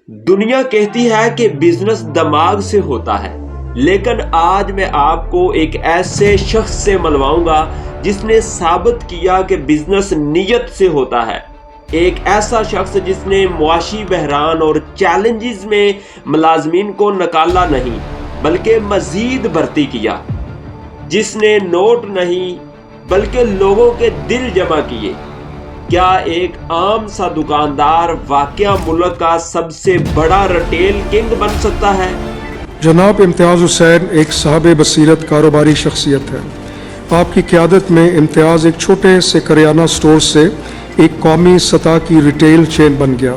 دنیا کہتی ہے کہ بزنس دماغ سے ہوتا ہے، لیکن آج میں آپ کو ایک ایسے شخص سے ملواؤں گا جس نے ثابت کیا کہ بزنس نیت سے ہوتا ہے۔ ایک ایسا شخص جس نے معاشی بحران اور چیلنجز میں ملازمین کو نکالا نہیں بلکہ مزید بھرتی کیا، جس نے نوٹ نہیں بلکہ لوگوں کے دل جمع کیے۔ کیا ایک عام سا دکاندار واقعہ ملک کا سب سے بڑا ریٹیل کنگ بن سکتا ہے؟ جناب امتیاز حسین ایک صاحب بصیرت کاروباری شخصیت ہے۔ آپ کی قیادت میں امتیاز ایک چھوٹے سے کریانہ سٹور سے ایک قومی سطح کی ریٹیل چین بن گیا۔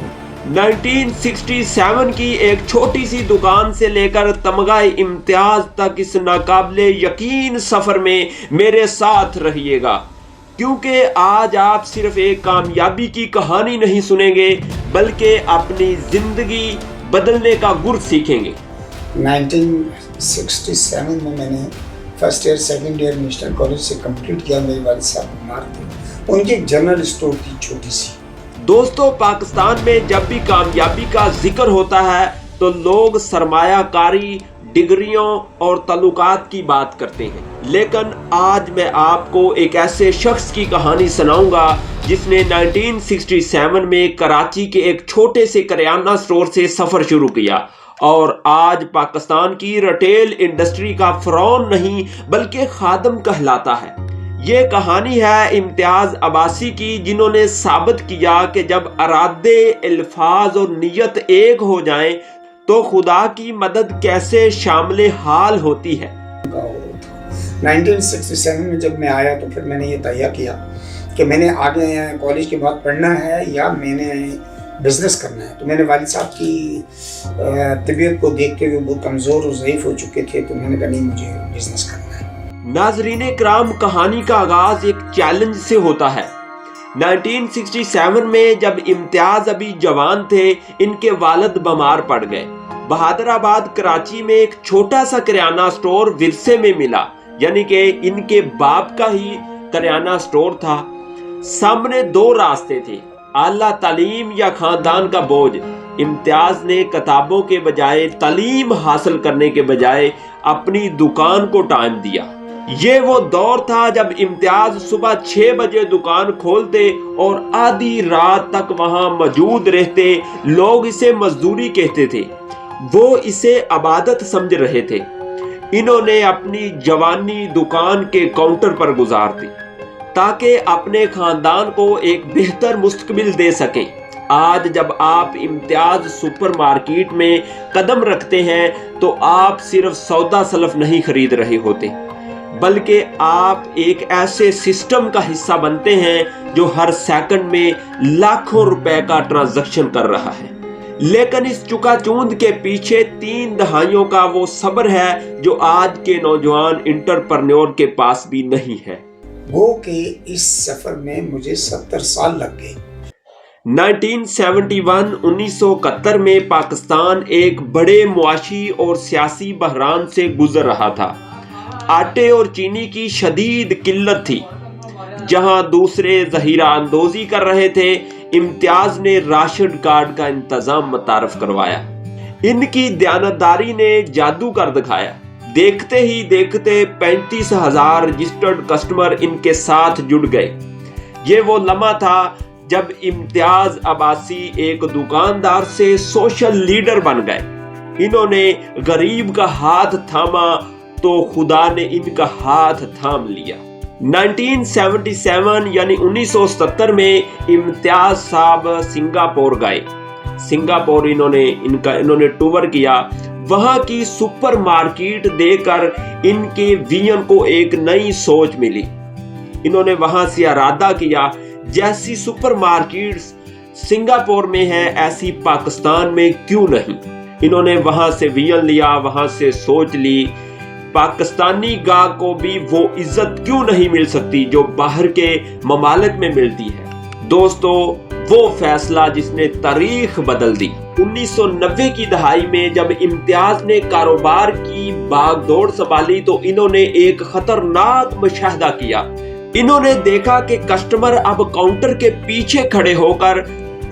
1967 کی ایک چھوٹی سی دکان سے لے کر تمغہ امتیاز تک اس ناقابل یقین سفر میں میرے ساتھ رہیے گا، کیونکہ آج آپ صرف ایک کامیابی کی کہانی نہیں سنیں گے بلکہ اپنی زندگی بدلنے کا گر سیکھیں گے۔ 1967 میں نے first year second year minister college سے کمپلیٹ کیا۔ میرے والد صاحب بیمار تھے، ان کی ایک جنرل اسٹور تھی چھوٹی سی۔ دوستو، پاکستان میں جب بھی کامیابی کا ذکر ہوتا ہے تو لوگ سرمایہ کاری، ڈگریوں اور تعلقات کی بات کرتے ہیں، لیکن آج میں آپ کو ایک ایسے شخص کی کہانی سناؤں گا جس نے 1967 میں کراچی کے ایک چھوٹے سے کریانہ سٹور سے سفر شروع کیا اور آج پاکستان کی ریٹیل انڈسٹری کا فرعون نہیں بلکہ خادم کہلاتا ہے۔ یہ کہانی ہے امتیاز عباسی کی، جنہوں نے ثابت کیا کہ جب ارادے، الفاظ اور نیت ایک ہو جائیں تو خدا کی مدد کیسے شامل حال ہوتی ہے۔ 1967 میں جب میں آیا تو پھر میں نے یہ تہیہ کیا کہ میں نے آگے کالج کے بعد پڑھنا ہے یا میں نے بزنس کرنا ہے۔ تو میں نے والد صاحب کی طبیعت کو دیکھتے ہوئے بہت کمزور اور ضعیف ہو چکے تھے، تو میں نے کہا نہیں، مجھے بزنس کرنا ہے۔ ناظرین کرام، کہانی کا آغاز ایک چیلنج سے ہوتا ہے۔ 1967 میں جب امتیاز ابھی جوان تھے، ان کے والد بیمار پڑ گئے۔ بہادر آباد کراچی میں ایک چھوٹا سا کریانہ سٹور ورثے میں ملا، یعنی کہ ان کے باپ کا ہی کریانہ سٹور تھا۔ سامنے دو راستے تھے، اعلیٰ تعلیم یا خاندان کا بوجھ۔ امتیاز نے کتابوں کے بجائے، تعلیم حاصل کرنے کے بجائے اپنی دکان کو ٹائم دیا۔ یہ وہ دور تھا جب امتیاز صبح 6 بجے دکان کھولتے اور آدھی رات تک وہاں موجود رہتے۔ لوگ اسے مزدوری کہتے تھے، وہ اسے عبادت سمجھ رہے تھے۔ انہوں نے اپنی جوانی دکان کے کاؤنٹر پر گزار دی تاکہ اپنے خاندان کو ایک بہتر مستقبل دے سکیں۔ آج جب آپ امتیاز سپر مارکیٹ میں قدم رکھتے ہیں تو آپ صرف سودا سلف نہیں خرید رہے ہوتے، بلکہ آپ ایک ایسے سسٹم کا حصہ بنتے ہیں جو ہر سیکنڈ میں لاکھوں روپے کا ٹرانزیکشن کر رہا ہے۔ لیکن اس چکا چوند کے پیچھے 3 دہائیوں کا وہ صبر ہے جو آج کے نوجوان انٹرپرنیور کے پاس بھی نہیں ہے۔ وہ کہ اس سفر میں مجھے 70 سال لگ گئے۔ 1971 میں پاکستان ایک بڑے معاشی اور سیاسی بحران سے گزر رہا تھا۔ آٹے اور چینی کی شدید قلت تھی۔ جہاں دوسرے ذخیرہ اندوزی کر رہے تھے، امتیاز نے راشن کارڈ کا انتظام متعارف کروایا۔ ان کی دیانتداری نے جادو کر دکھایا۔ دیکھتے ہی دیکھتے 35,000 رجسٹرڈ کسٹمر ان کے ساتھ جڑ گئے۔ یہ وہ لمحہ تھا جب امتیاز عباسی ایک دکاندار سے سوشل لیڈر بن گئے۔ انہوں نے غریب کا ہاتھ تھاما تو خدا نے ان کا ہاتھ تھام لیا۔ 1977 یعنی 1970 میں امتیاز صاحب سنگاپور گئے۔ سنگاپور انہوں نے ٹور کیا۔ وہاں کی سپر مارکیٹ دیکھ کر ان کے ویژن کو ایک نئی سوچ ملی۔ انہوں نے وہاں سے ارادہ کیا، جیسی سپر مارکیٹ سنگاپور میں ہے ایسی پاکستان میں کیوں نہیں۔ انہوں نے وہاں سے ویژن لیا، وہاں سے سوچ لی، پاکستانی گاہک کو بھی وہ عزت کیوں نہیں مل سکتی جو باہر کے ممالک میں ملتی ہے۔ دوستو، وہ فیصلہ جس نے تاریخ بدل دی۔ 1990 کی دہائی میں جب امتیاز نے کاروبار کی باغ دوڑ سنبھالی تو انہوں نے ایک خطرناک مشاہدہ کیا۔ انہوں نے دیکھا کہ کسٹمر اب کاؤنٹر کے پیچھے کھڑے ہو کر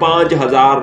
5000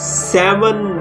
7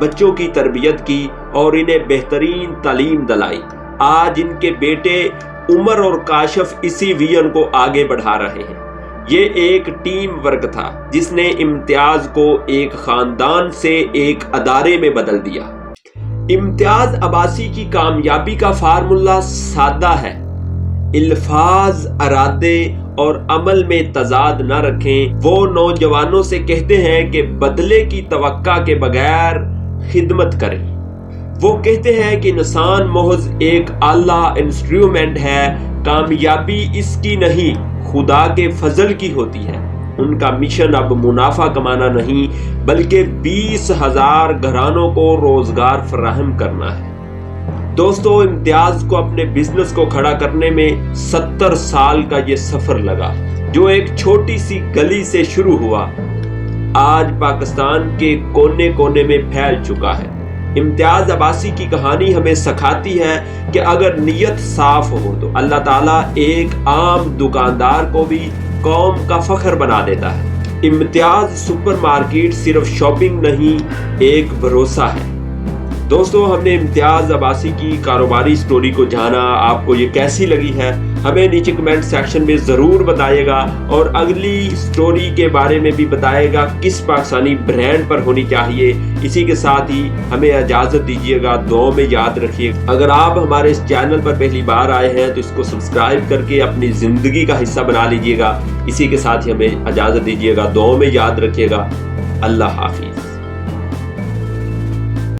بچوں کی تربیت کی اور انہیں بہترین تعلیم دلائی۔ آج ان کے بیٹے عمر اور کاشف اسی ویژن کو آگے بڑھا رہے ہیں۔ یہ ایک ٹیم ورک تھا جس نے امتیاز کو ایک خاندان سے ایک ادارے میں بدل دیا۔ امتیاز عباسی کی کامیابی کا فارمولہ سادہ ہے، الفاظ، ارادے اور عمل میں تضاد نہ رکھیں۔ وہ نوجوانوں سے کہتے ہیں کہ بدلے کی توقع کے بغیر خدمت کریں۔ وہ کہتے ہیں کہ انسان محض ایک اعلیٰ انسٹرومنٹ ہے، کامیابی اس کی نہیں خدا کے فضل کی ہوتی ہے۔ ان کا مشن اب منافع کمانا نہیں بلکہ 20,000 گھرانوں کو روزگار فراہم کرنا ہے۔ دوستو، امتیاز کو اپنے بزنس کو کھڑا کرنے میں 70 سال کا یہ سفر لگا، جو ایک چھوٹی سی گلی سے شروع ہوا، آج پاکستان کے کونے کونے میں پھیل چکا ہے۔ امتیاز عباسی کی کہانی ہمیں سکھاتی ہے کہ اگر نیت صاف ہو تو اللہ تعالیٰ ایک عام دکاندار کو بھی قوم کا فخر بنا دیتا ہے۔ امتیاز سپر مارکیٹ صرف شاپنگ نہیں، ایک بھروسہ ہے۔ دوستو، ہم نے امتیاز عباسی کی کاروباری سٹوری کو جانا، آپ کو یہ کیسی لگی ہے ہمیں نیچے کمنٹ سیکشن میں ضرور بتائیے گا، اور اگلی سٹوری کے بارے میں بھی بتائیے گا کس پاکستانی برانڈ پر ہونی چاہیے۔ اسی کے ساتھ ہی ہمیں اجازت دیجیے گا، دعاؤں میں یاد رکھیے۔ اگر آپ ہمارے اس چینل پر پہلی بار آئے ہیں تو اس کو سبسکرائب کر کے اپنی زندگی کا حصہ بنا لیجیے گا۔ اسی کے ساتھ ہی ہمیں اجازت دیجیے گا، دعاؤں میں یاد رکھیے گا۔ اللہ حافظ۔